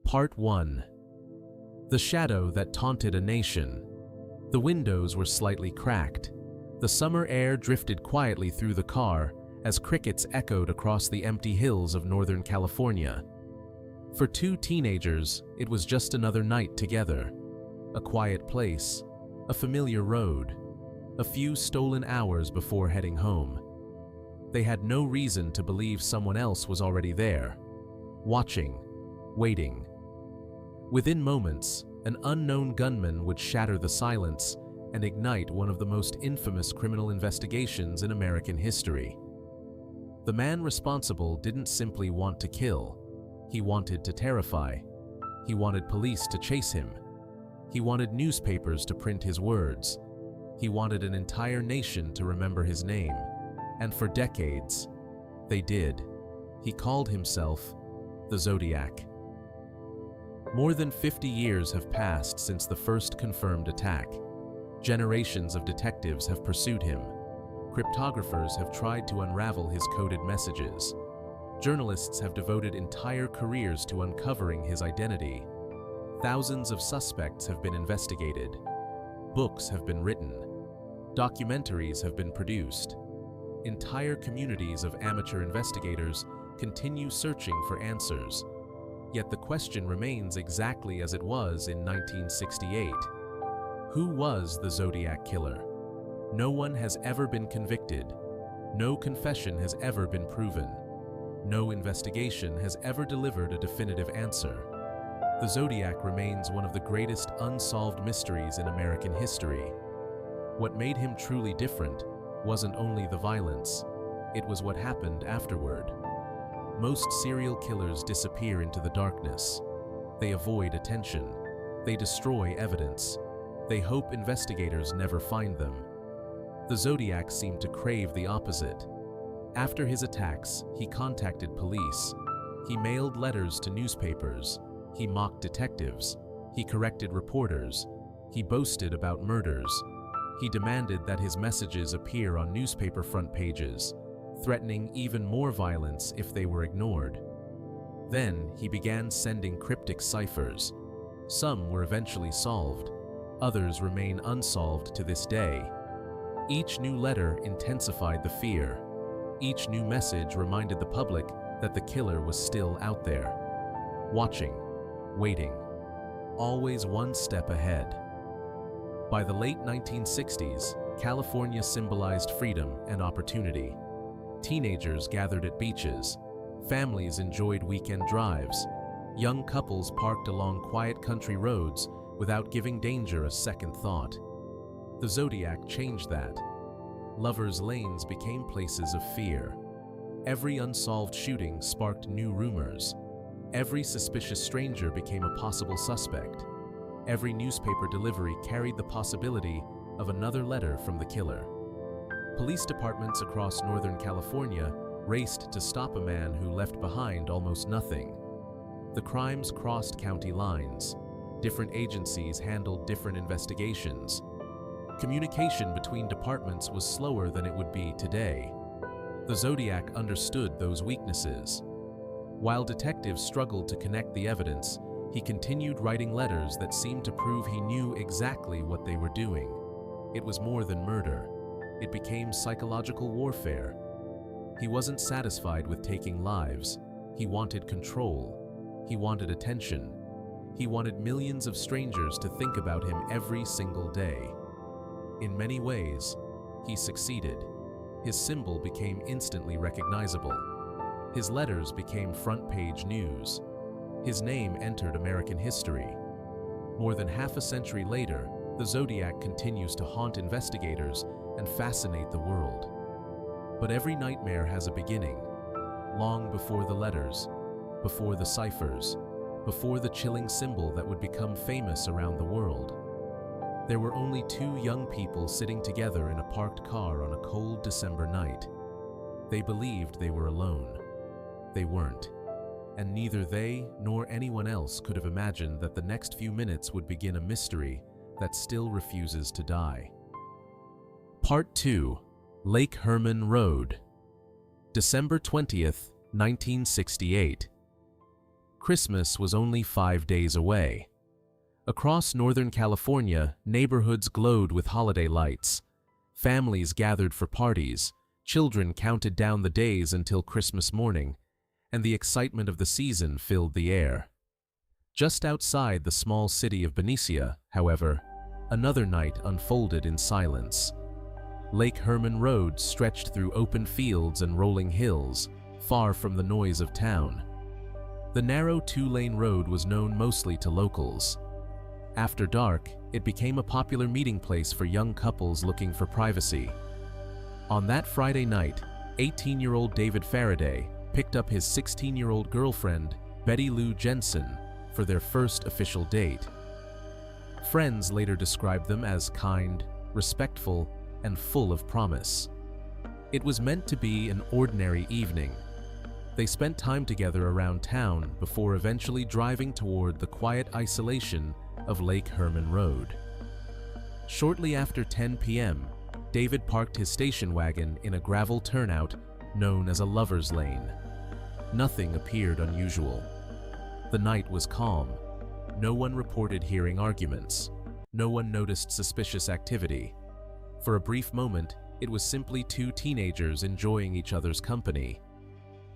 Part 1. The shadow that taunted a nation. The windows were slightly cracked. The summer air drifted quietly through the car as crickets echoed across the empty hills of Northern California. For two teenagers, it was just another night together. A quiet place, a familiar road, a few stolen hours before heading home. They had no reason to believe someone else was already there, watching, waiting. Within moments, an unknown gunman would shatter the silence and ignite one of the most infamous criminal investigations in American history. The man responsible didn't simply want to kill. He wanted to terrify. He wanted police to chase him. He wanted newspapers to print his words. He wanted an entire nation to remember his name. And for decades, they did. He called himself the Zodiac. More than 50 years have passed since the first confirmed attack. Generations of detectives have pursued him. Cryptographers have tried to unravel his coded messages. Journalists have devoted entire careers to uncovering his identity. Thousands of suspects have been investigated. Books have been written. Documentaries have been produced. Entire communities of amateur investigators continue searching for answers. Yet the question remains exactly as it was in 1968. Who was the Zodiac Killer? No one has ever been convicted. No confession has ever been proven. No investigation has ever delivered a definitive answer. The Zodiac remains one of the greatest unsolved mysteries in American history. What made him truly different wasn't only the violence, it was what happened afterward. Most serial killers disappear into the darkness. They avoid attention. They destroy evidence. They hope investigators never find them. The Zodiac seemed to crave the opposite. After his attacks, he contacted police. He mailed letters to newspapers. He mocked detectives. He corrected reporters. He boasted about murders. He demanded that his messages appear on newspaper front pages, threatening even more violence if they were ignored. Then he began sending cryptic ciphers. Some were eventually solved. Others remain unsolved to this day. Each new letter intensified the fear. Each new message reminded the public that the killer was still out there, watching, waiting, always one step ahead. By the late 1960s, California symbolized freedom and opportunity. Teenagers gathered at beaches. Families enjoyed weekend drives. Young couples parked along quiet country roads without giving danger a second thought. The Zodiac changed that. Lovers' lanes became places of fear. Every unsolved shooting sparked new rumors. Every suspicious stranger became a possible suspect. Every newspaper delivery carried the possibility of another letter from the killer. Police departments across Northern California raced to stop a man who left behind almost nothing. The crimes crossed county lines. Different agencies handled different investigations. Communication between departments was slower than it would be today. The Zodiac understood those weaknesses. While detectives struggled to connect the evidence, he continued writing letters that seemed to prove he knew exactly what they were doing. It was more than murder. It became psychological warfare. He wasn't satisfied with taking lives. He wanted control. He wanted attention. He wanted millions of strangers to think about him every single day. In many ways, he succeeded. His symbol became instantly recognizable. His letters became front-page news. His name entered American history. More than half a century later, the Zodiac continues to haunt investigators and fascinate the world. But every nightmare has a beginning. Long before the letters, before the ciphers, before the chilling symbol that would become famous around the world. There were only two young people sitting together in a parked car on a cold December night. They believed they were alone. They weren't. And neither they nor anyone else could have imagined that the next few minutes would begin a mystery that still refuses to die. Part 2. Lake Herman Road. December 20th, 1968. Christmas was only 5 days away. Across Northern California, neighborhoods glowed with holiday lights. Families gathered for parties, children counted down the days until Christmas morning, and the excitement of the season filled the air. Just outside the small city of Benicia, however, another night unfolded in silence. Lake Herman Road stretched through open fields and rolling hills, far from the noise of town. The narrow two-lane road was known mostly to locals. After dark, it became a popular meeting place for young couples looking for privacy. On that Friday night, 18-year-old David Faraday picked up his 16-year-old girlfriend, Betty Lou Jensen, for their first official date. Friends later described them as kind, respectful, and full of promise. It was meant to be an ordinary evening. They spent time together around town before eventually driving toward the quiet isolation of Lake Herman Road. Shortly after 10 p.m., David parked his station wagon in a gravel turnout known as a lover's lane. Nothing appeared unusual. The night was calm. No one reported hearing arguments. No one noticed suspicious activity. For a brief moment, it was simply two teenagers enjoying each other's company.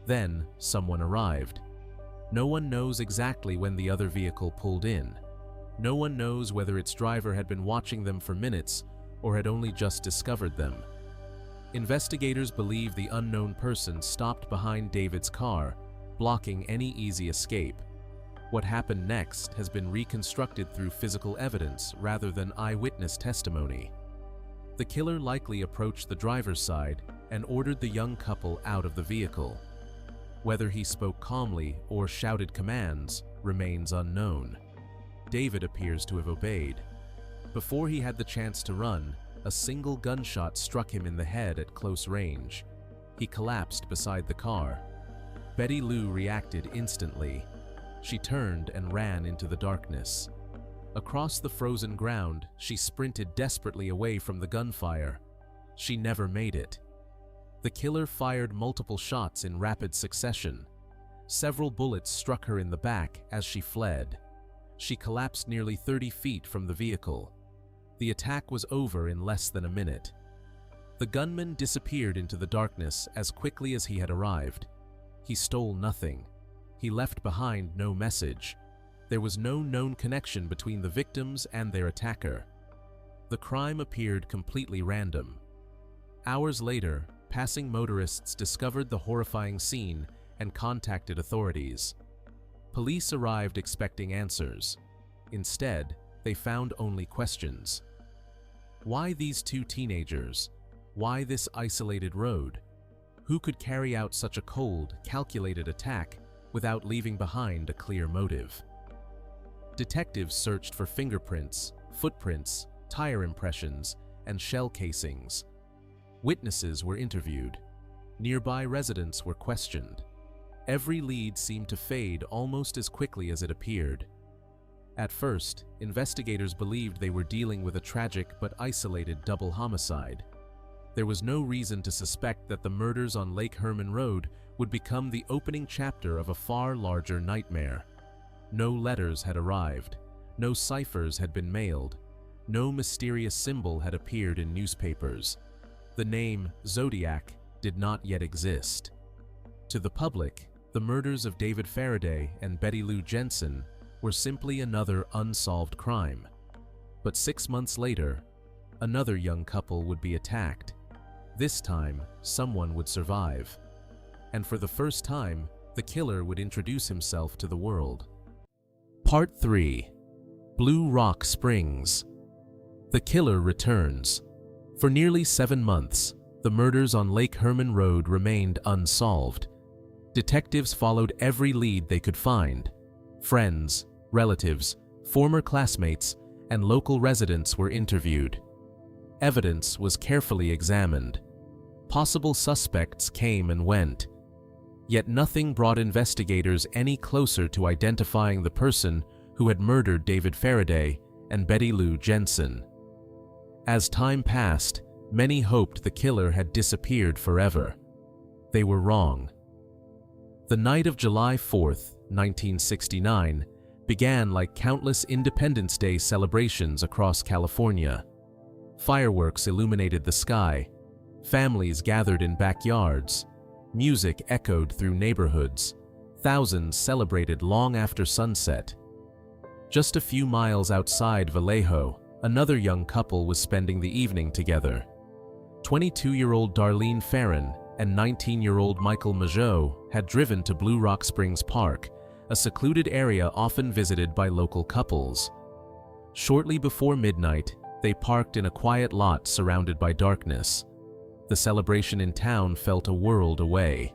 Then, someone arrived. No one knows exactly when the other vehicle pulled in. No one knows whether its driver had been watching them for minutes or had only just discovered them. Investigators believe the unknown person stopped behind David's car, blocking any easy escape. What happened next has been reconstructed through physical evidence rather than eyewitness testimony. The killer likely approached the driver's side and ordered the young couple out of the vehicle. Whether he spoke calmly or shouted commands remains unknown. David appears to have obeyed. Before he had the chance to run, a single gunshot struck him in the head at close range. He collapsed beside the car. Betty Lou reacted instantly. She turned and ran into the darkness. Across the frozen ground, she sprinted desperately away from the gunfire. She never made it. The killer fired multiple shots in rapid succession. Several bullets struck her in the back as she fled. She collapsed nearly 30 feet from the vehicle. The attack was over in less than a minute. The gunman disappeared into the darkness as quickly as he had arrived. He stole nothing. He left behind no message. There was no known connection between the victims and their attacker. The crime appeared completely random. Hours later, passing motorists discovered the horrifying scene and contacted authorities. Police arrived expecting answers. Instead, they found only questions. Why these two teenagers? Why this isolated road? Who could carry out such a cold, calculated attack without leaving behind a clear motive? Detectives searched for fingerprints, footprints, tire impressions, and shell casings. Witnesses were interviewed. Nearby residents were questioned. Every lead seemed to fade almost as quickly as it appeared. At first, investigators believed they were dealing with a tragic but isolated double homicide. There was no reason to suspect that the murders on Lake Herman Road would become the opening chapter of a far larger nightmare. No letters had arrived. No ciphers had been mailed. No mysterious symbol had appeared in newspapers. The name Zodiac did not yet exist. To the public, the murders of David Faraday and Betty Lou Jensen were simply another unsolved crime. But 6 months later, another young couple would be attacked. This time, someone would survive. And for the first time, the killer would introduce himself to the world. Part 3. Blue Rock Springs. The killer returns. For nearly 7 months, the murders on Lake Herman Road remained unsolved. Detectives followed every lead they could find. Friends, relatives, former classmates, and local residents were interviewed. Evidence was carefully examined. Possible suspects came and went. Yet nothing brought investigators any closer to identifying the person who had murdered David Faraday and Betty Lou Jensen. As time passed, many hoped the killer had disappeared forever. They were wrong. The night of July 4th, 1969, began like countless Independence Day celebrations across California. Fireworks illuminated the sky, families gathered in backyards, music echoed through neighborhoods, thousands celebrated long after sunset. Just a few miles outside Vallejo, another young couple was spending the evening together. 22-year-old Darlene Farron and 19-year-old Michael Mageau had driven to Blue Rock Springs Park, a secluded area often visited by local couples. Shortly before midnight, they parked in a quiet lot surrounded by darkness. The celebration in town felt a world away.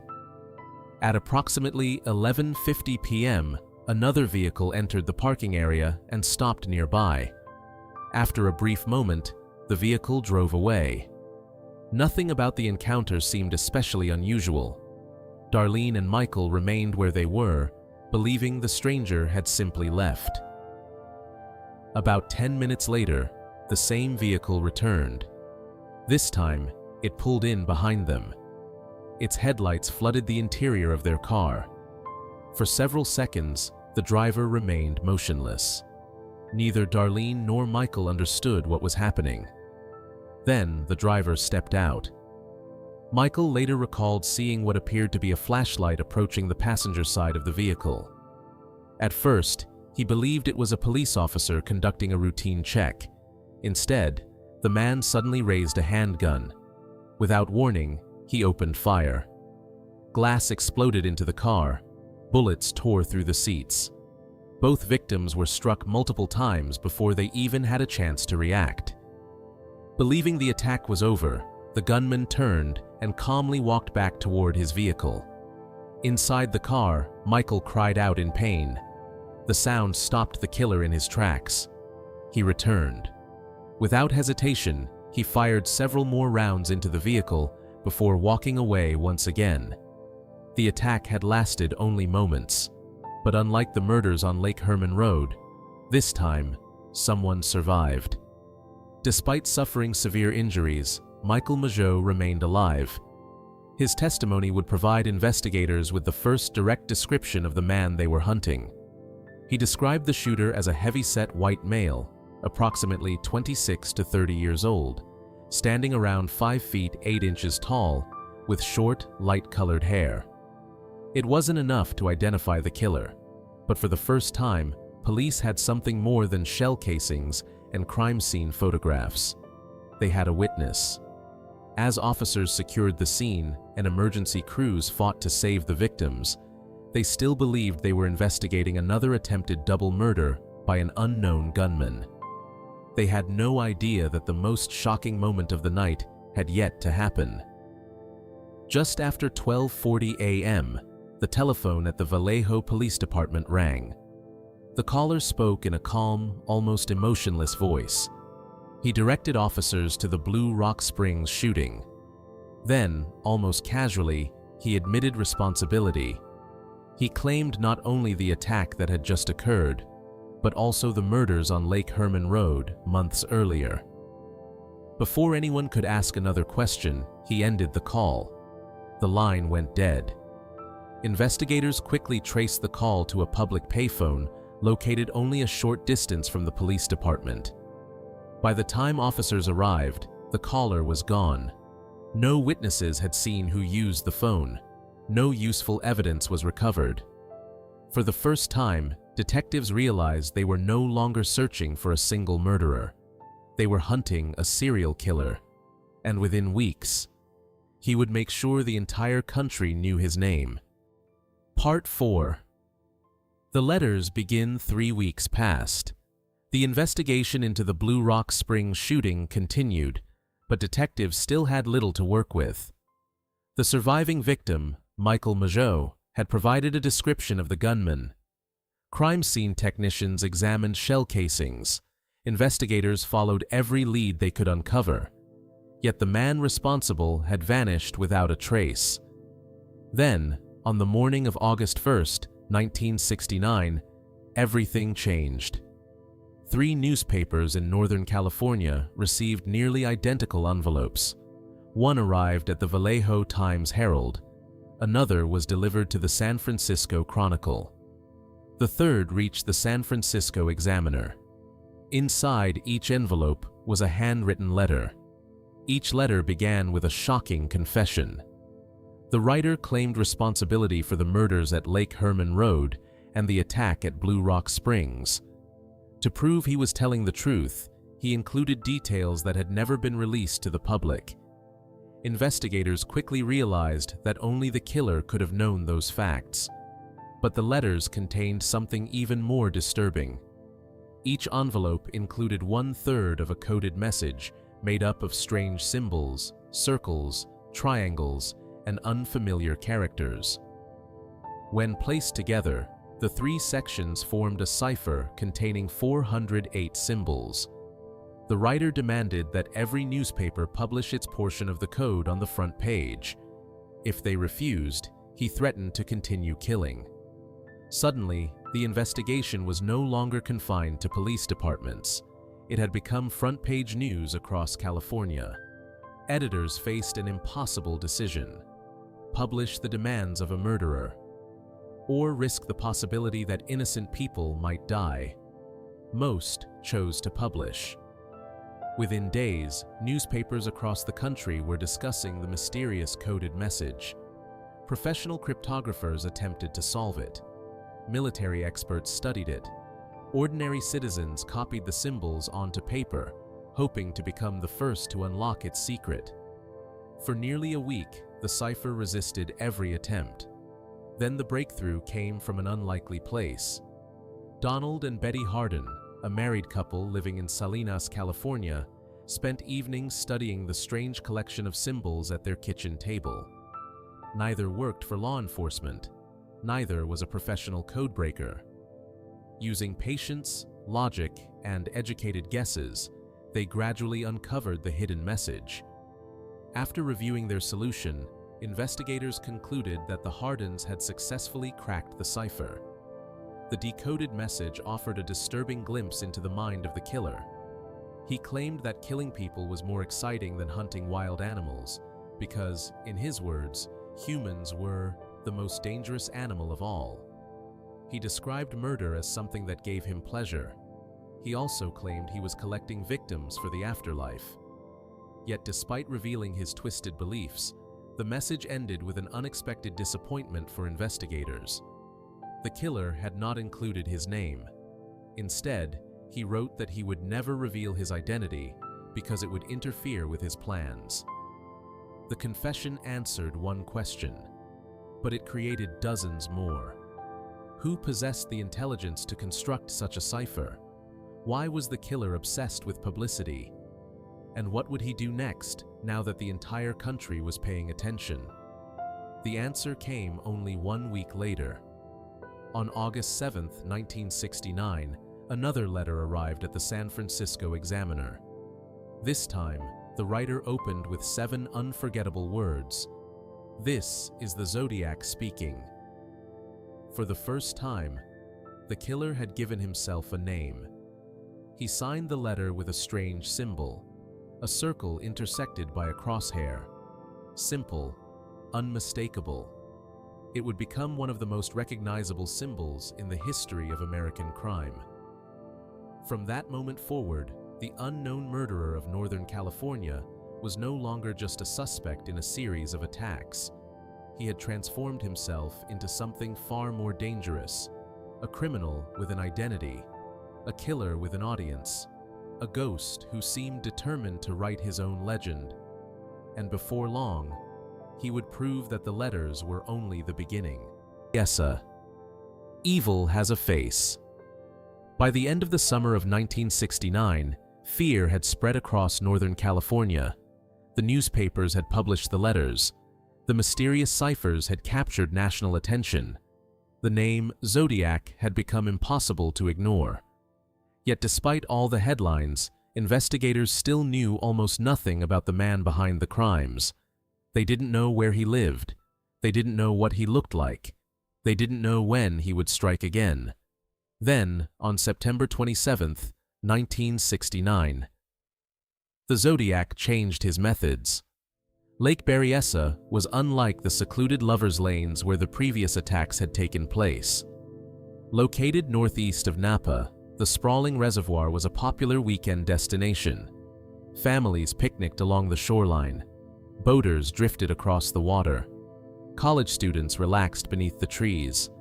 At approximately 11:50 p.m., another vehicle entered the parking area and stopped nearby. After a brief moment, the vehicle drove away. Nothing about the encounter seemed especially unusual. Darlene and Michael remained where they were, believing the stranger had simply left. About 10 minutes later, the same vehicle returned. This time, it pulled in behind them. Its headlights flooded the interior of their car. For several seconds, the driver remained motionless. Neither Darlene nor Michael understood what was happening. Then the driver stepped out. Michael later recalled seeing what appeared to be a flashlight approaching the passenger side of the vehicle. At first, he believed it was a police officer conducting a routine check. Instead, the man suddenly raised a handgun. Without warning, he opened fire. Glass exploded into the car. Bullets tore through the seats. Both victims were struck multiple times before they even had a chance to react. Believing the attack was over, the gunman turned and calmly walked back toward his vehicle. Inside the car, Michael cried out in pain. The sound stopped the killer in his tracks. He returned. Without hesitation, he fired several more rounds into the vehicle before walking away once again. The attack had lasted only moments, but unlike the murders on Lake Herman Road, this time, someone survived. Despite suffering severe injuries, Michael Mageau remained alive. His testimony would provide investigators with the first direct description of the man they were hunting. He described the shooter as a heavy-set white male, approximately 26 to 30 years old, standing around 5 feet 8 inches tall, with short, light-colored hair. It wasn't enough to identify the killer, but for the first time, police had something more than shell casings and crime scene photographs. They had a witness. As officers secured the scene and emergency crews fought to save the victims, they still believed they were investigating another attempted double murder by an unknown gunman. They had no idea that the most shocking moment of the night had yet to happen. Just after 12:40 a.m., the telephone at the Vallejo Police Department rang. The caller spoke in a calm, almost emotionless voice. He directed officers to the Blue Rock Springs shooting. Then, almost casually, he admitted responsibility. He claimed not only the attack that had just occurred, but also the murders on Lake Herman Road months earlier. Before anyone could ask another question, he ended the call. The line went dead. Investigators quickly traced the call to a public payphone located only a short distance from the police department. By the time officers arrived, the caller was gone. No witnesses had seen who used the phone. No useful evidence was recovered. For the first time, detectives realized they were no longer searching for a single murderer. They were hunting a serial killer. And within weeks, he would make sure the entire country knew his name. Part 4. The letters begin 3 weeks past. The investigation into the Blue Rock Springs shooting continued, but detectives still had little to work with. The surviving victim, Michael Mageau, had provided a description of the gunman. Crime scene technicians examined shell casings. Investigators followed every lead they could uncover. Yet the man responsible had vanished without a trace. Then, on the morning of August 1st, 1969, everything changed. 3 newspapers in Northern California received nearly identical envelopes. One arrived at the Vallejo Times-Herald. Another was delivered to the San Francisco Chronicle. The third reached the San Francisco Examiner. Inside each envelope was a handwritten letter. Each letter began with a shocking confession. The writer claimed responsibility for the murders at Lake Herman Road and the attack at Blue Rock Springs. To prove he was telling the truth, he included details that had never been released to the public. Investigators quickly realized that only the killer could have known those facts. But the letters contained something even more disturbing. Each envelope included 1/3 of a coded message made up of strange symbols, circles, triangles, and unfamiliar characters. When placed together, the three sections formed a cipher containing 408 symbols. The writer demanded that every newspaper publish its portion of the code on the front page. If they refused, he threatened to continue killing. Suddenly, the investigation was no longer confined to police departments. It had become front-page news across California. Editors faced an impossible decision: publish the demands of a murderer, or risk the possibility that innocent people might die. Most chose to publish. Within days, newspapers across the country were discussing the mysterious coded message. Professional cryptographers attempted to solve it. Military experts studied it. Ordinary citizens copied the symbols onto paper, hoping to become the first to unlock its secret. For nearly a week, the cipher resisted every attempt. Then the breakthrough came from an unlikely place. Donald and Betty Hardin, a married couple living in Salinas, California, spent evenings studying the strange collection of symbols at their kitchen table. Neither worked for law enforcement. Neither was a professional codebreaker. Using patience, logic, and educated guesses, they gradually uncovered the hidden message. After reviewing their solution, investigators concluded that the Hardins had successfully cracked the cipher. The decoded message offered a disturbing glimpse into the mind of the killer. He claimed that killing people was more exciting than hunting wild animals because, in his words, humans were the most dangerous animal of all. He described murder as something that gave him pleasure. He also claimed he was collecting victims for the afterlife. Yet despite revealing his twisted beliefs, the message ended with an unexpected disappointment for investigators. The killer had not included his name. Instead, he wrote that he would never reveal his identity because it would interfere with his plans. The confession answered one question, but it created dozens more. Who possessed the intelligence to construct such a cipher? Why was the killer obsessed with publicity? And what would he do next, now that the entire country was paying attention? The answer came only 1 week later. On August 7, 1969, another letter arrived at the San Francisco Examiner. This time, the writer opened with 7 unforgettable words. "This is the Zodiac speaking." For the first time, the killer had given himself a name. He signed the letter with a strange symbol, a circle intersected by a crosshair. Simple, unmistakable. It would become one of the most recognizable symbols in the history of American crime. From that moment forward, the unknown murderer of Northern California was no longer just a suspect in a series of attacks. He had transformed himself into something far more dangerous, a criminal with an identity, a killer with an audience, a ghost who seemed determined to write his own legend. And before long, he would prove that the letters were only the beginning. Yesa. Evil has a face. By the end of the summer of 1969, fear had spread across Northern California. The newspapers had published the letters. The mysterious ciphers had captured national attention. The name Zodiac had become impossible to ignore. Yet despite all the headlines, investigators still knew almost nothing about the man behind the crimes. They didn't know where he lived. They didn't know what he looked like. They didn't know when he would strike again. Then, on September 27, 1969, the Zodiac changed his methods. Lake Berryessa was unlike the secluded lovers' lanes where the previous attacks had taken place. Located northeast of Napa, the sprawling reservoir was a popular weekend destination. Families picnicked along the shoreline. Boaters drifted across the water. College students relaxed beneath the trees.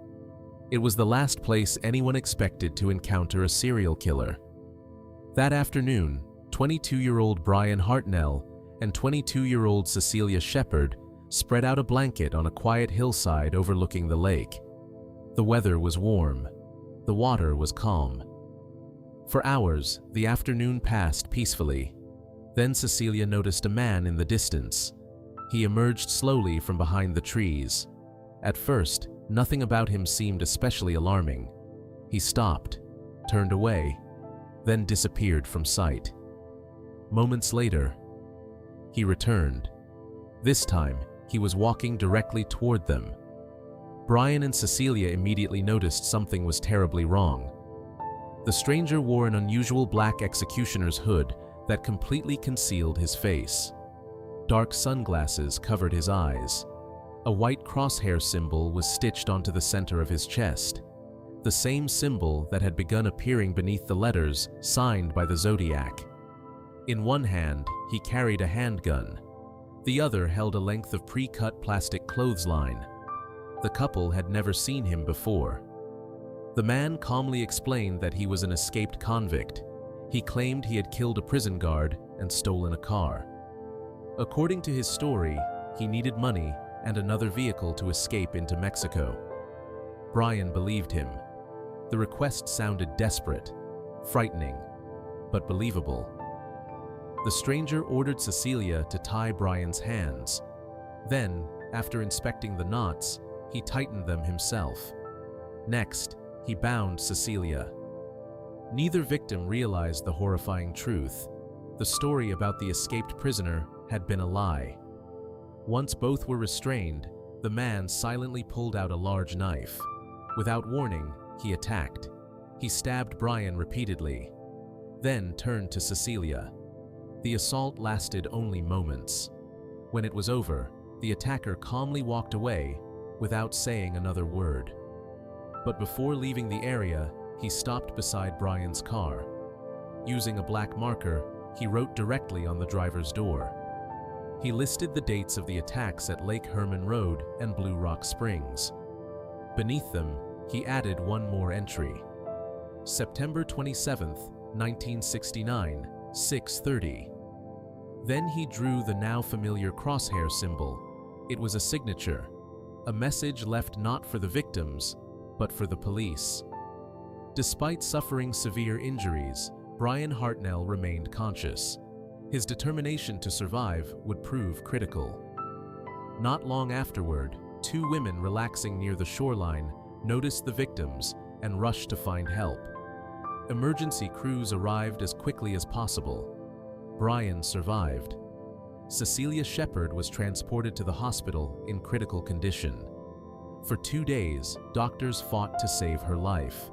It was the last place anyone expected to encounter a serial killer. That afternoon, 22-year-old Brian Hartnell and 22-year-old Cecilia Shepard spread out a blanket on a quiet hillside overlooking the lake. The weather was warm. The water was calm. For hours, the afternoon passed peacefully. Then Cecilia noticed a man in the distance. He emerged slowly from behind the trees. At first, nothing about him seemed especially alarming. He stopped, turned away, then disappeared from sight. Moments later, he returned. This time, he was walking directly toward them. Brian and Cecilia immediately noticed something was terribly wrong. The stranger wore an unusual black executioner's hood that completely concealed his face. Dark sunglasses covered his eyes. A white crosshair symbol was stitched onto the center of his chest, the same symbol that had begun appearing beneath the letters signed by the Zodiac. In one hand, he carried a handgun. The other held a length of pre-cut plastic clothesline. The couple had never seen him before. The man calmly explained that he was an escaped convict. He claimed he had killed a prison guard and stolen a car. According to his story, he needed money and another vehicle to escape into Mexico. Brian believed him. The request sounded desperate, frightening, but believable. The stranger ordered Cecilia to tie Brian's hands. Then, after inspecting the knots, he tightened them himself. Next, he bound Cecilia. Neither victim realized the horrifying truth. The story about the escaped prisoner had been a lie. Once both were restrained, the man silently pulled out a large knife. Without warning, he attacked. He stabbed Brian repeatedly, then turned to Cecilia. The assault lasted only moments. When it was over, the attacker calmly walked away without saying another word. But before leaving the area, he stopped beside Brian's car. Using a black marker, he wrote directly on the driver's door. He listed the dates of the attacks at Lake Herman Road and Blue Rock Springs. Beneath them, he added one more entry. September 27, 1969, 6:30. Then he drew the now familiar crosshair symbol. It was a signature, a message left not for the victims, but for the police. Despite suffering severe injuries, Brian Hartnell remained conscious. His determination to survive would prove critical. Not long afterward, two women relaxing near the shoreline noticed the victims and rushed to find help. Emergency crews arrived as quickly as possible. Brian survived. Cecilia Shepard was transported to the hospital in critical condition. For 2 days, doctors fought to save her life.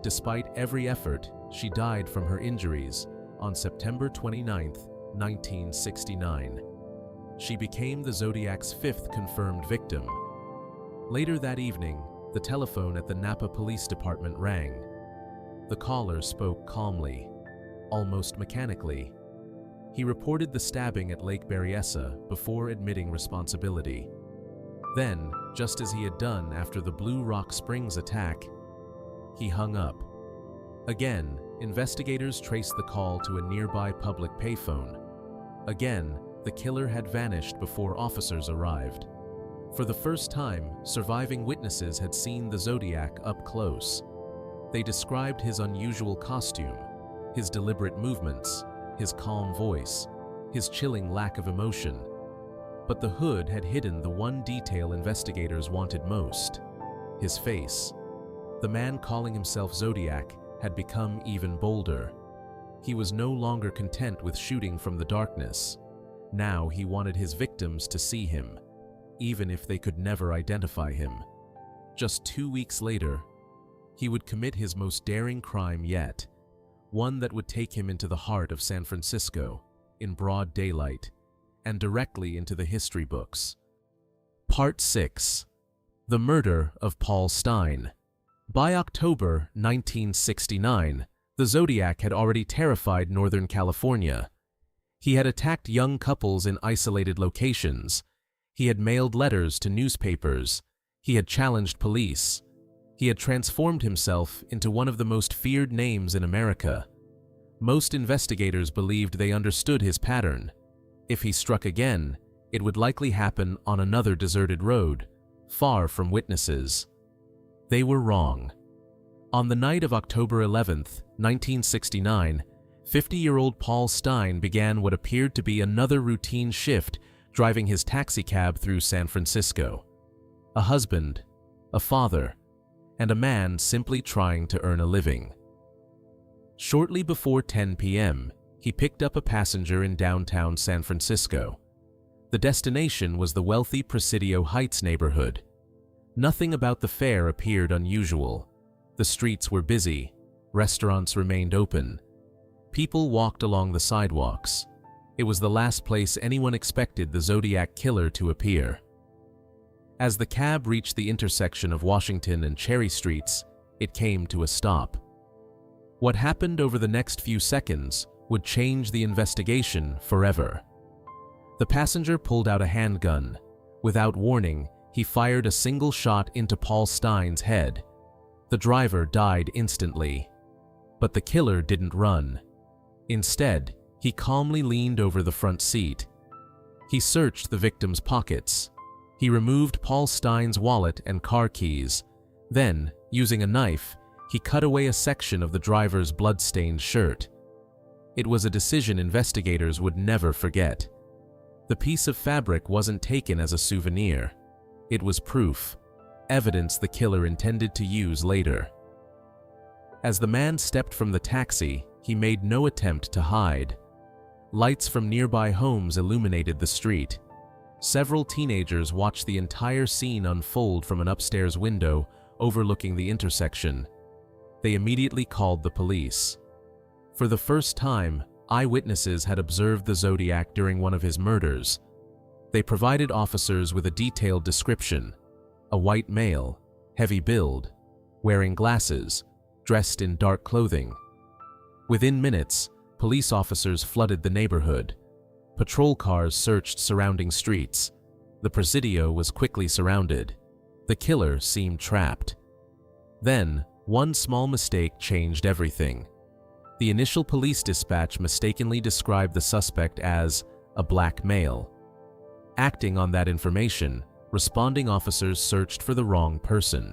Despite every effort, she died from her injuries on September 29, 1969. She became the Zodiac's 5th confirmed victim. Later that evening, the telephone at the Napa Police Department rang. The caller spoke calmly, almost mechanically. He reported the stabbing at Lake Berryessa before admitting responsibility. Then, just as he had done after the Blue Rock Springs attack, he hung up. Again, investigators traced the call to a nearby public payphone. Again, the killer had vanished before officers arrived. For the first time, surviving witnesses had seen the Zodiac up close. They described his unusual costume, his deliberate movements, his calm voice, his chilling lack of emotion. But the hood had hidden the one detail investigators wanted most: his face. The man calling himself Zodiac had become even bolder. He was no longer content with shooting from the darkness. Now he wanted his victims to see him, even if they could never identify him. Just 2 weeks later, he would commit his most daring crime yet, one that would take him into the heart of San Francisco, in broad daylight, and directly into the history books. Part 6. The Murder of Paul Stine. By October 1969, the Zodiac had already terrified Northern California. He had attacked young couples in isolated locations. He had mailed letters to newspapers. He had challenged police. He had transformed himself into one of the most feared names in America. Most investigators believed they understood his pattern. If he struck again, it would likely happen on another deserted road, far from witnesses. They were wrong. On the night of October 11, 1969, 50-year-old Paul Stine began what appeared to be another routine shift driving his taxicab through San Francisco. A husband, a father, and a man simply trying to earn a living. Shortly before 10 p.m., he picked up a passenger in downtown San Francisco. The destination was the wealthy Presidio Heights neighborhood. Nothing about the fare appeared unusual. The streets were busy. Restaurants remained open. People walked along the sidewalks. It was the last place anyone expected the Zodiac Killer to appear. As the cab reached the intersection of Washington and Cherry Streets, it came to a stop. What happened over the next few seconds would change the investigation forever. The passenger pulled out a handgun. Without warning, he fired a single shot into Paul Stine's head. The driver died instantly. But the killer didn't run. Instead, he calmly leaned over the front seat. He searched the victim's pockets. He removed Paul Stine's wallet and car keys. Then, using a knife, he cut away a section of the driver's blood-stained shirt. It was a decision investigators would never forget. The piece of fabric wasn't taken as a souvenir. It was proof, evidence the killer intended to use later. As the man stepped from the taxi, he made no attempt to hide. Lights from nearby homes illuminated the street. Several teenagers watched the entire scene unfold from an upstairs window overlooking the intersection. They immediately called the police. For the first time, eyewitnesses had observed the Zodiac during one of his murders. They provided officers with a detailed description: a white male, heavy build, wearing glasses, dressed in dark clothing. Within minutes, police officers flooded the neighborhood. Patrol cars searched surrounding streets. The Presidio was quickly surrounded. The killer seemed trapped. Then, one small mistake changed everything. The initial police dispatch mistakenly described the suspect as a black male. Acting on that information, responding officers searched for the wrong person.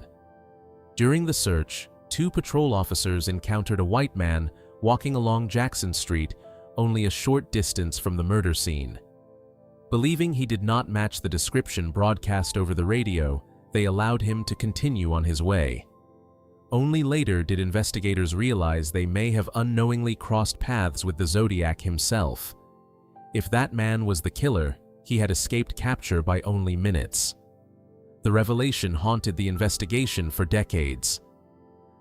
During the search, 2 patrol officers encountered a white man walking along Jackson Street, only a short distance from the murder scene. Believing he did not match the description broadcast over the radio, they allowed him to continue on his way. Only later did investigators realize they may have unknowingly crossed paths with the Zodiac himself. If that man was the killer, he had escaped capture by only minutes. The revelation haunted the investigation for decades.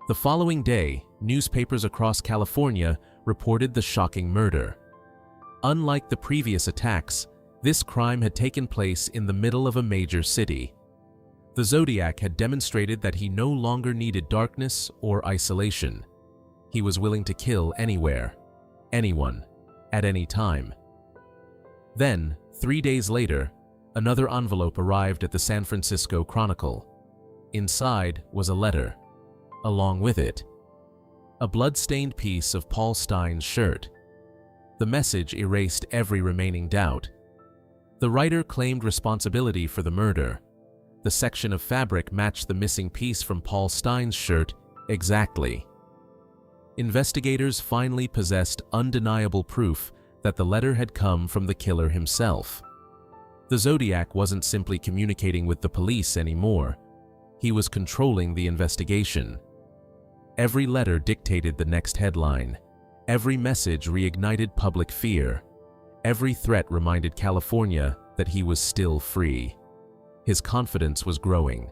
The following day, newspapers across California reported the shocking murder. Unlike the previous attacks, this crime had taken place in the middle of a major city. The Zodiac had demonstrated that he no longer needed darkness or isolation. He was willing to kill anywhere, anyone, at any time. Then, 3 days later, another envelope arrived at the San Francisco Chronicle. Inside was a letter. Along with it, a blood-stained piece of Paul Stine's shirt. The message erased every remaining doubt. The writer claimed responsibility for the murder. The section of fabric matched the missing piece from Paul Stine's shirt exactly. Investigators finally possessed undeniable proof that the letter had come from the killer himself. The Zodiac wasn't simply communicating with the police anymore. He was controlling the investigation. Every letter dictated the next headline. Every message reignited public fear. Every threat reminded California that he was still free. His confidence was growing,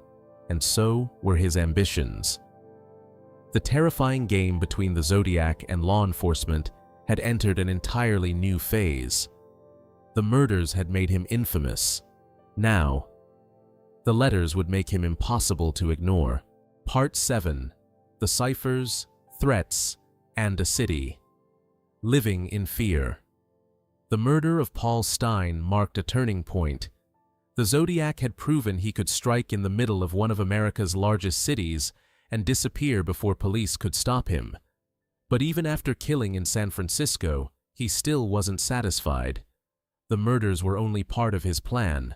and so were his ambitions. The terrifying game between the Zodiac and law enforcement had entered an entirely new phase. The murders had made him infamous. Now, the letters would make him impossible to ignore. Part 7: the ciphers, threats, and a city living in fear. The murder of Paul Stein marked a turning point. The Zodiac had proven he could strike in the middle of one of America's largest cities and disappear before police could stop him. But even after killing in San Francisco, he still wasn't satisfied. The murders were only part of his plan.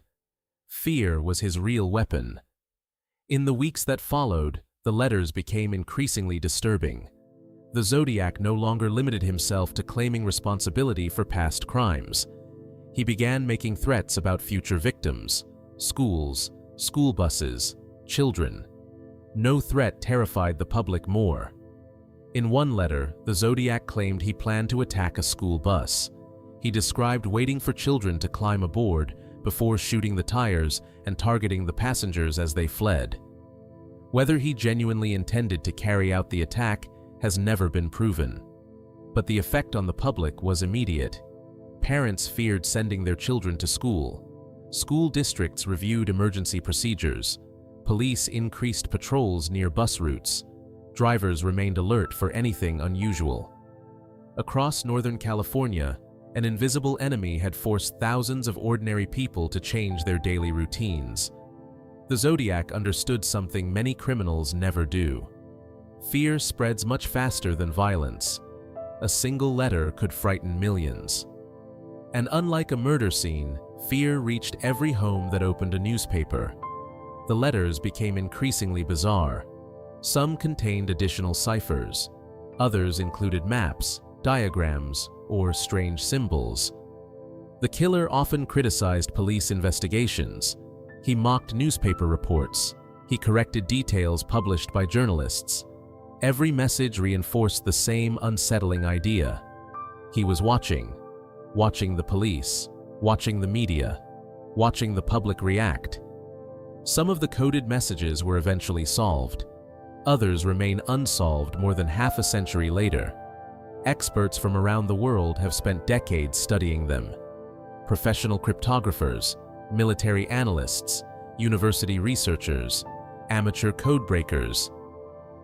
Fear was his real weapon. In the weeks that followed, the letters became increasingly disturbing. The Zodiac no longer limited himself to claiming responsibility for past crimes. He began making threats about future victims, schools, school buses, children. No threat terrified the public more. In one letter, the Zodiac claimed he planned to attack a school bus. He described waiting for children to climb aboard before shooting the tires and targeting the passengers as they fled. Whether he genuinely intended to carry out the attack has never been proven. But the effect on the public was immediate. Parents feared sending their children to school. School districts reviewed emergency procedures. Police increased patrols near bus routes. Drivers remained alert for anything unusual. Across Northern California, an invisible enemy had forced thousands of ordinary people to change their daily routines. The Zodiac understood something many criminals never do. Fear spreads much faster than violence. A single letter could frighten millions. And unlike a murder scene, fear reached every home that opened a newspaper. The letters became increasingly bizarre. Some contained additional ciphers. Others included maps, diagrams, or strange symbols. The killer often criticized police investigations. He mocked newspaper reports. He corrected details published by journalists. Every message reinforced the same unsettling idea. He was watching the police, watching the media, watching the public react. Some of the coded messages were eventually solved. Others remain unsolved more than half a century later. Experts from around the world have spent decades studying them. Professional cryptographers, military analysts, university researchers, amateur codebreakers.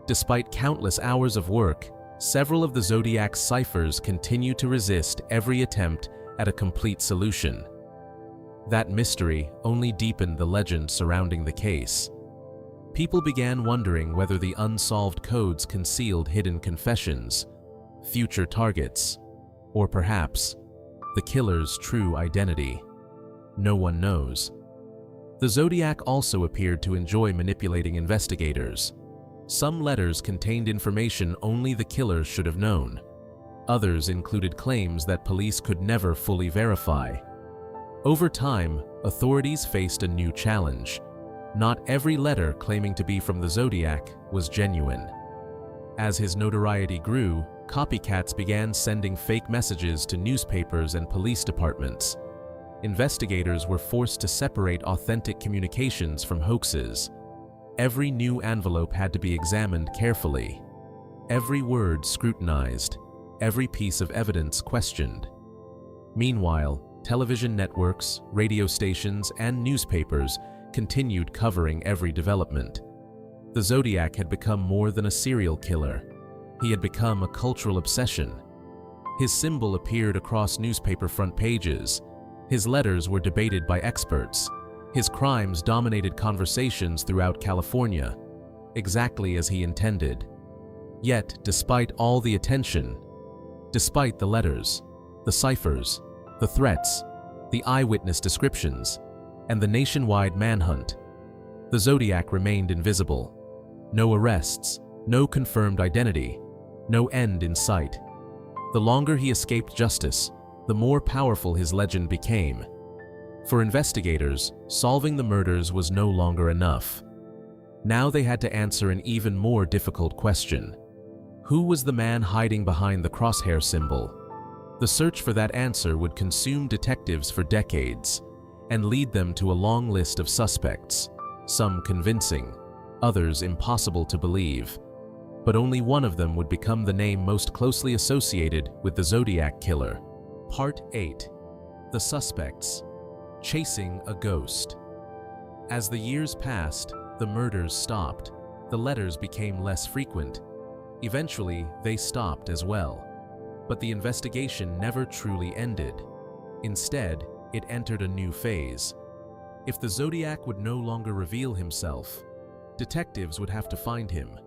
Despite countless hours of work, several of the Zodiac's ciphers continue to resist every attempt at a complete solution. That mystery only deepened the legend surrounding the case. People began wondering whether the unsolved codes concealed hidden confessions, future targets, or perhaps the killer's true identity. No one knows. The Zodiac also appeared to enjoy manipulating investigators. Some letters contained information only the killer should have known. Others included claims that police could never fully verify. Over time, authorities faced a new challenge. Not every letter claiming to be from the Zodiac was genuine. As his notoriety grew, copycats began sending fake messages to newspapers and police departments. Investigators were forced to separate authentic communications from hoaxes. Every new envelope had to be examined carefully. Every word scrutinized. Every piece of evidence questioned. Meanwhile, television networks, radio stations, and newspapers continued covering every development. The Zodiac had become more than a serial killer. He had become a cultural obsession. His symbol appeared across newspaper front pages. His letters were debated by experts. His crimes dominated conversations throughout California, exactly as he intended. Yet, despite all the attention, despite the letters, the ciphers, the threats, the eyewitness descriptions, and the nationwide manhunt, the Zodiac remained invisible. No arrests, no confirmed identity, no end in sight. The longer he escaped justice, the more powerful his legend became. For investigators, solving the murders was no longer enough. Now they had to answer an even more difficult question. Who was the man hiding behind the crosshair symbol? The search for that answer would consume detectives for decades and lead them to a long list of suspects, some convincing, others impossible to believe. But only one of them would become the name most closely associated with the Zodiac Killer. Part 8. The Suspects. Chasing a Ghost. As the years passed, the murders stopped. The letters became less frequent, Eventually, they stopped as well. But the investigation never truly ended. Instead, it entered a new phase. If the Zodiac would no longer reveal himself, detectives would have to find him.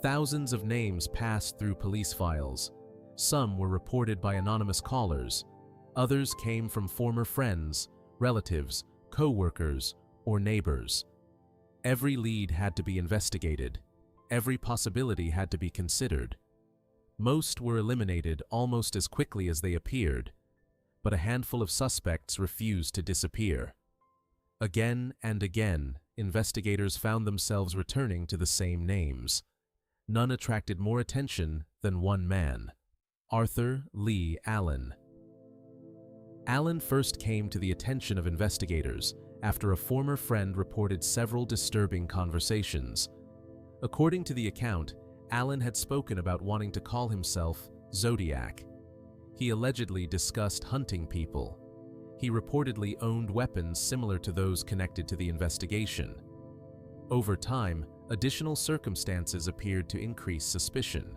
Thousands of names passed through police files. Some were reported by anonymous callers. Others came from former friends, relatives, co-workers, or neighbors. Every lead had to be investigated. Every possibility had to be considered. Most were eliminated almost as quickly as they appeared, but a handful of suspects refused to disappear. Again and again, investigators found themselves returning to the same names. None attracted more attention than one man, Arthur Lee Allen. Allen first came to the attention of investigators after a former friend reported several disturbing conversations. According to the account, Allen had spoken about wanting to call himself Zodiac. He allegedly discussed hunting people. He reportedly owned weapons similar to those connected to the investigation. Over time, additional circumstances appeared to increase suspicion.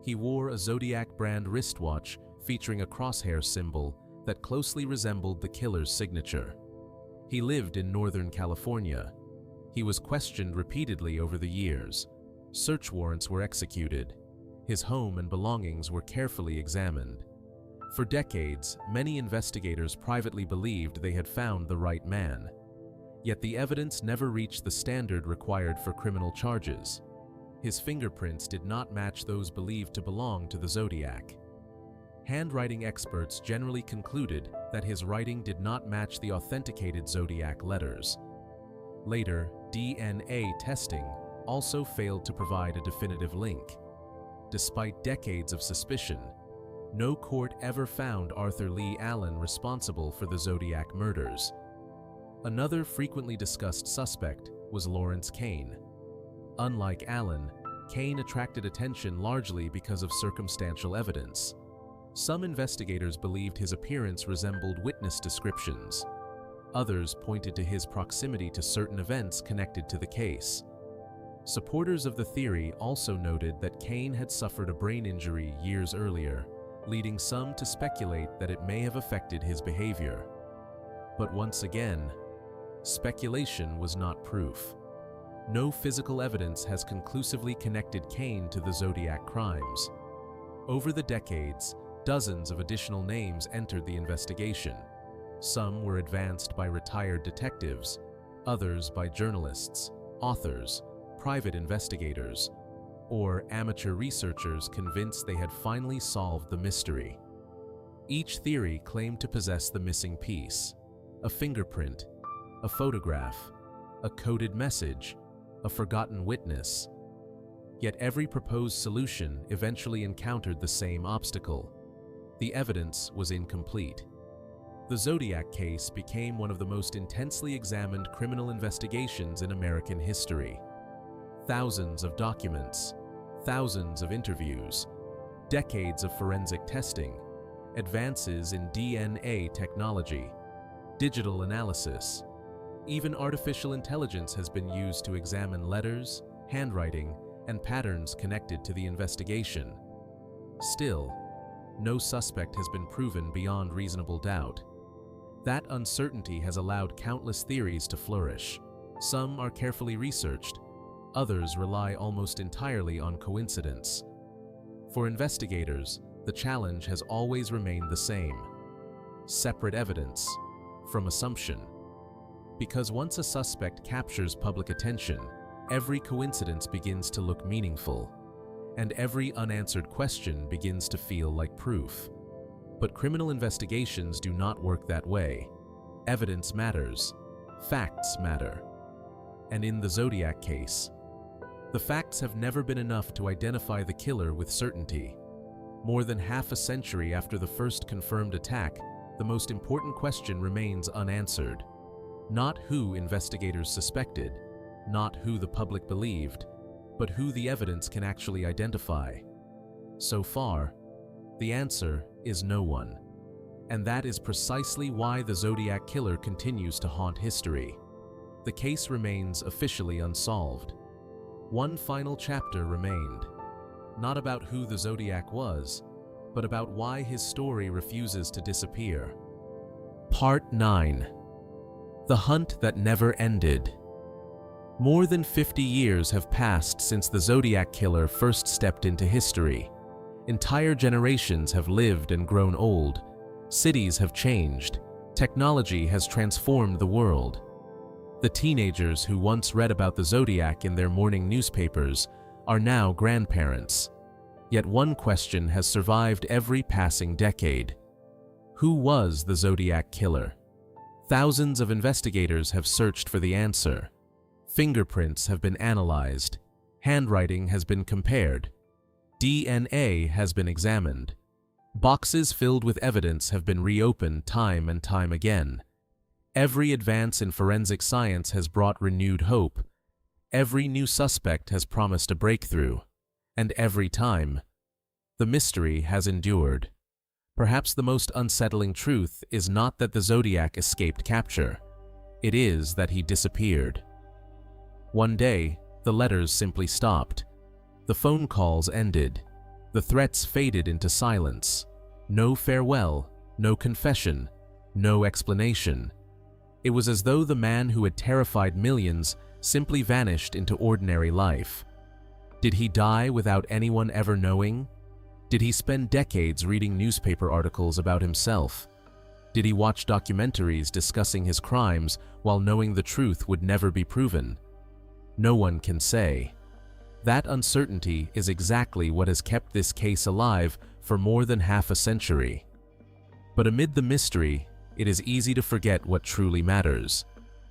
He wore a Zodiac brand wristwatch featuring a crosshair symbol that closely resembled the killer's signature. He lived in Northern California. He was questioned repeatedly over the years. Search warrants were executed. His home and belongings were carefully examined. For decades, many investigators privately believed they had found the right man. Yet the evidence never reached the standard required for criminal charges. His fingerprints did not match those believed to belong to the Zodiac. Handwriting experts generally concluded that his writing did not match the authenticated Zodiac letters. Later, DNA testing also failed to provide a definitive link. Despite decades of suspicion, no court ever found Arthur Lee Allen responsible for the Zodiac murders. Another frequently discussed suspect was Lawrence Kane. Unlike Allen, Kane attracted attention largely because of circumstantial evidence. Some investigators believed his appearance resembled witness descriptions. Others pointed to his proximity to certain events connected to the case. Supporters of the theory also noted that Kane had suffered a brain injury years earlier, leading some to speculate that it may have affected his behavior. But once again, speculation was not proof. No physical evidence has conclusively connected Kane to the Zodiac crimes. Over the decades, dozens of additional names entered the investigation. Some were advanced by retired detectives, others by journalists, authors, private investigators, or amateur researchers convinced they had finally solved the mystery. Each theory claimed to possess the missing piece: a fingerprint, a photograph, a coded message, a forgotten witness. Yet every proposed solution eventually encountered the same obstacle: the evidence was incomplete. The Zodiac case became one of the most intensely examined criminal investigations in American history. Thousands of documents, thousands of interviews, decades of forensic testing, advances in DNA technology, digital analysis. Even artificial intelligence has been used to examine letters, handwriting, and patterns connected to the investigation. Still, no suspect has been proven beyond reasonable doubt. That uncertainty has allowed countless theories to flourish. Some are carefully researched, others rely almost entirely on coincidence. For investigators, the challenge has always remained the same: separate evidence from assumption. Because once a suspect captures public attention, every coincidence begins to look meaningful, and every unanswered question begins to feel like proof. But criminal investigations do not work that way. Evidence matters. Facts matter. And in the Zodiac case, the facts have never been enough to identify the killer with certainty. More than half a century after the first confirmed attack, the most important question remains unanswered. Not who investigators suspected, not who the public believed, but who the evidence can actually identify. So far, the answer is no one. And that is precisely why the Zodiac Killer continues to haunt history. The case remains officially unsolved. One final chapter remained: Not about who the Zodiac was, but about why his story refuses to disappear. Part 9. The Hunt That Never Ended. More than 50 years have passed since the Zodiac Killer first stepped into history. Entire generations have lived and grown old. Cities have changed. Technology has transformed the world. The teenagers who once read about the Zodiac in their morning newspapers are now grandparents. Yet one question has survived every passing decade. Who was the Zodiac Killer? Thousands of investigators have searched for the answer. Fingerprints have been analyzed. Handwriting has been compared. DNA has been examined. Boxes filled with evidence have been reopened time and time again. Every advance in forensic science has brought renewed hope. Every new suspect has promised a breakthrough. And every time, the mystery has endured. Perhaps the most unsettling truth is not that the Zodiac escaped capture. It is that he disappeared. One day, the letters simply stopped. The phone calls ended. The threats faded into silence. No farewell, no confession, no explanation. It was as though the man who had terrified millions simply vanished into ordinary life. Did he die without anyone ever knowing? Did he spend decades reading newspaper articles about himself? Did he watch documentaries discussing his crimes while knowing the truth would never be proven? No one can say. That uncertainty is exactly what has kept this case alive for more than half a century. But amid the mystery, it is easy to forget what truly matters.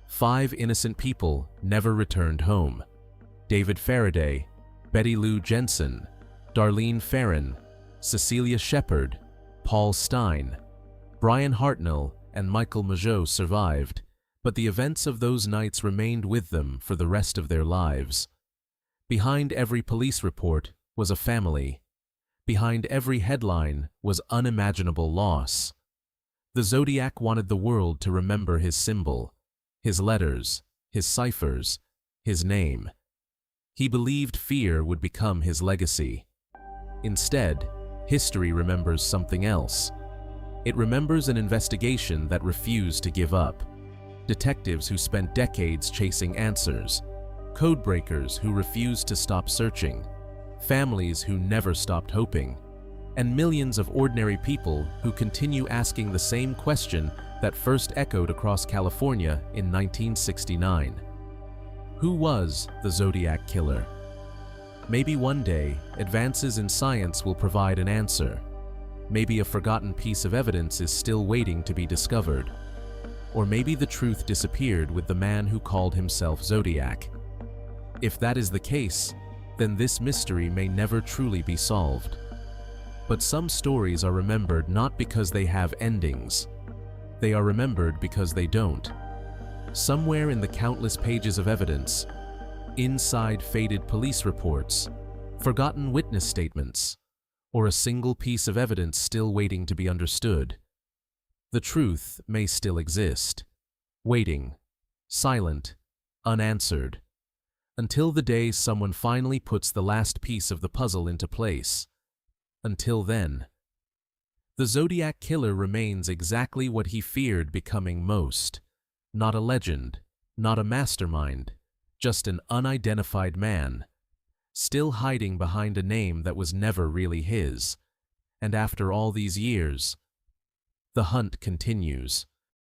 5 innocent people never returned home. David Faraday, Betty Lou Jensen, Darlene Ferrin, Cecilia Shepard, Paul Stein, Brian Hartnell, and Michael Mageau survived, but the events of those nights remained with them for the rest of their lives. Behind every police report was a family. Behind every headline was unimaginable loss. The Zodiac wanted the world to remember his symbol, his letters, his ciphers, his name. He believed fear would become his legacy. Instead, history remembers something else. It remembers an investigation that refused to give up. Detectives who spent decades chasing answers. Codebreakers who refused to stop searching. Families who never stopped hoping. And millions of ordinary people who continue asking the same question that first echoed across California in 1969. Who was the Zodiac Killer? Maybe one day, advances in science will provide an answer. Maybe a forgotten piece of evidence is still waiting to be discovered. Or maybe the truth disappeared with the man who called himself Zodiac. If that is the case, then this mystery may never truly be solved. But some stories are remembered not because they have endings. They are remembered because they don't. Somewhere in the countless pages of evidence, inside faded police reports, forgotten witness statements, or a single piece of evidence still waiting to be understood, the truth may still exist, waiting, silent, unanswered, until the day someone finally puts the last piece of the puzzle into place. Until then, the Zodiac Killer remains exactly what he feared becoming most. Not a legend, not a mastermind, just an unidentified man, still hiding behind a name that was never really his. And after all these years, the hunt continues.